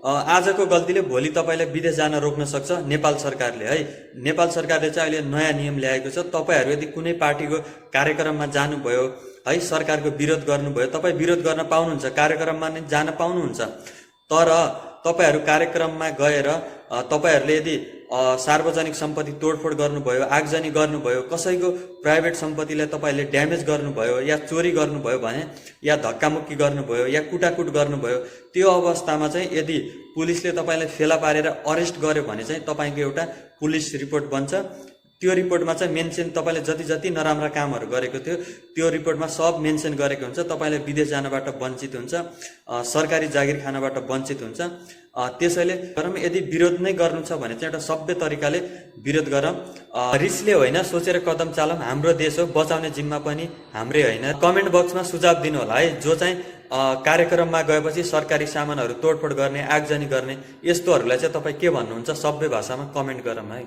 आजको गल्तीले भोलि तपाईँलाई विदेश जान रोक्न सक्छ नेपाल सरकारले है। नेपाल सरकारले चाहिँ अहिले नयाँ नियम ल्याएको छ। तपाईँहरू यदि कुनै पार्टीको कार्यक्रममा जानुभयो है, सरकारको विरोध गर्नुभयो, तपाईँ विरोध गर्न पाउनुहुन्छ, कार्यक्रममा नै जान पाउनुहुन्छ। तर तपाईँहरू कार्यक्रममा गएर तपाईँहरूले यदि सार्वजनिक सम्पत्ति तोडफोड गर्नुभयो, आगजनी गर्नुभयो, कसैको प्राइभेट सम्पत्तिलाई तपाईँले ड्यामेज गर्नुभयो या चोरी गर्नुभयो भने, या धक्कामुक्की गर्नुभयो या कुटाकुट गर्नुभयो, त्यो अवस्थामा चाहिँ यदि पुलिसले तपाईँलाई फेला पारेर अरेस्ट गर्यो भने चाहिँ तपाईँको एउटा पुलिस रिपोर्ट बन्छ। त्यो रिपोर्टमा चाहिँ मेन्सन तपाईँले जति जति नराम्रा कामहरू गरेको थियो त्यो रिपोर्टमा सब मेन्सन गरेको हुन्छ। तपाईँले विदेश जानबाट वञ्चित हुन्छ, सरकारी जागिर खानबाट वञ्चित हुन्छ। त्यसैले यदि विरोध नै गर्नु छ भने चाहिँ एउटा सभ्य तरिकाले विरोध गरौँ। रिसले होइन, सोचेर कदम चालौँ। हाम्रो देश हो, बचाउने जिम्मा पनि हाम्रै होइन। कमेन्ट बक्समा सुझाव दिनु होला है, जो चाहिँ कार्यक्रममा गएपछि सरकारी सामानहरू तोडफोड गर्ने, आगजनी गर्ने, यस्तोहरूलाई चाहिँ तपाईँ के भन्नुहुन्छ, सभ्य भाषामा कमेन्ट गरौँ है।